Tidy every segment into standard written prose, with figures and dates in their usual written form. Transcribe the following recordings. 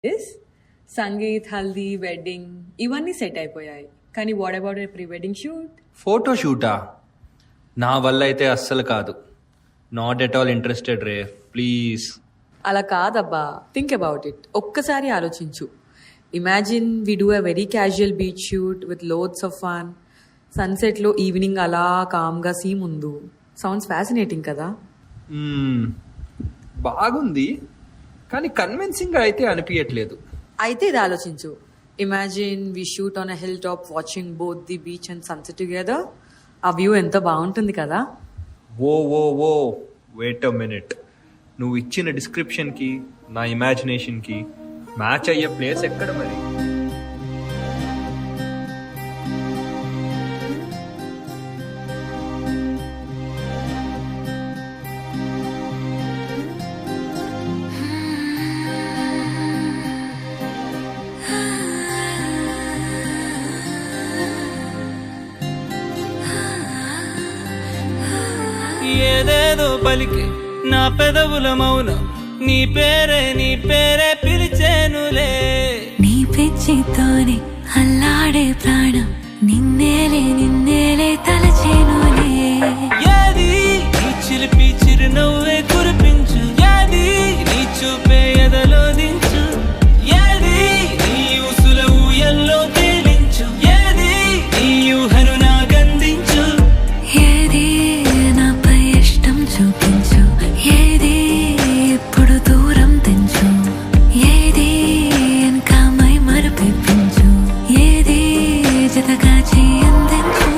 Is sangeet, haldi, wedding ఇవన్నీ set అయిపోయాయి. కానీ what about a pre wedding shoot? Photo షూటా? నా వల్ల అయితే అస్సలు కాదు. నాట్ ఎట్ ఆల్ ఇంట్రెస్టెడ్ రే, ప్లీజ్. అలా కాదబ్బా, థింక్ అబౌట్ ఇట్. ఒక్కసారి ఆలోచించు. Imagine we do a very casual beach shoot with loads of fun. సన్సెట్లో ఈవినింగ్ అలా కామ్గా సీ ముందు. సౌండ్స్ ఫ్యాసినేటింగ్ కదా? బాగుంది, కానీ కన్విన్సింగ్గా అయితే అనిపించట్లేదు. అయితే ఇది ఆలోచించు. Imagine we shoot on a hill top watching both the beach and sunset together. ఆ వ్యూ ఎంత బాగుంటుంది కదా? ఓ ఓ ఓ వెయిట్ అ మినిట్. నువ్వు ఇచ్చిన డిస్క్రిప్షన్కి నా ఇమాజినేషన్కి మ్యాచ్ అయ్యే ప్లేస్ ఎక్కడ మరి? ఏదేదో పలికి నా పెదవుల మౌనం, నీ పేరే పిలిచేనులే. నీ పిచ్చితోనే అల్లాడే ప్రాణం, నిన్నేలే తలచేనులే. ఏది నీ చిలిపి చిరునవ్వే కురిపించు, ఏది నీ చూపే ఎదలో దించు, ఏది నీ ఊసుల ఊయల్లో తేలించు, ఏది నీ ఊహను నాకందించు. ఏది నాపై ఇష్టం చూపించు, ఏది ఇప్పుడు దూరం తెంచు, ఏది ఇంకా మై మరపించు, ఏది జతగా చేయందించు.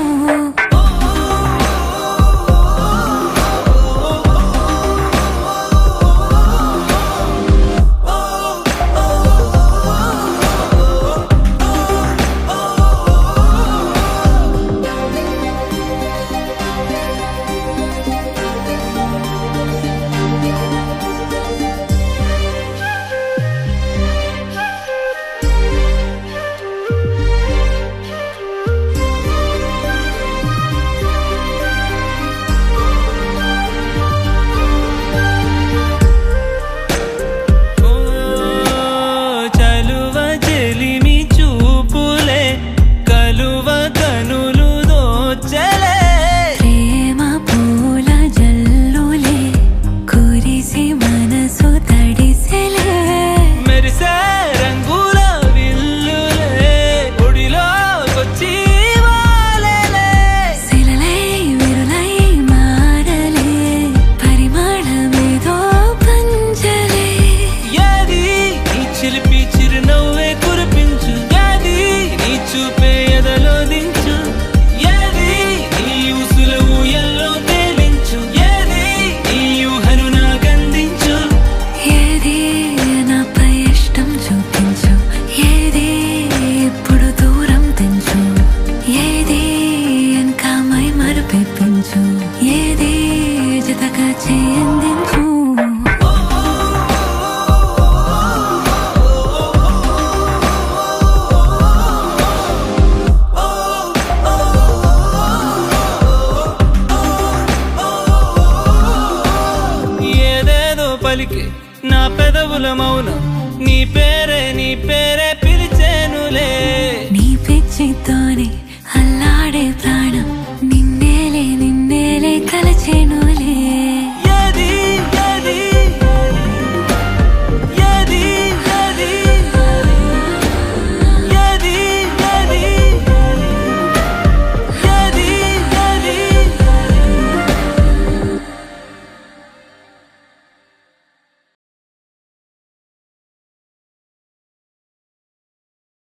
చలువ చెలిమి చూపులే, కలువ కనులు దోచలే. ప్రేమ పూల జల్లులే, కురిసి మనసు తడిసెలే. మెరిసే రంగుల విల్లులే, ఒడిలోకొచ్చి వాలెలే. శిలలై విరులై మారలే, పరిమళమేదో పంచలే. ఏది నీ చిలిపి చిరునవ్వే కురిపించు, ఏది నీ చూపే ఎదలో దించు, ఏది నీ ఊసుల ఊయల్లో తేలించు, ఏది నీ ఊహను నాకందించు. ఏది నాపై ఇష్టం చూపించు, ఏది ఇప్పుడు దూరం తెంచు, ఏది ఇంకా మై మరపించు, ఏది జతగా చేయందించు. ఏదేదో పలికి నా పెదవుల మౌనం, నీ పేరే పిలిచేనులే. నీ పిచ్చితోనే అల్లాడే ప్రాణం, నిన్నేలే తలచేనులే.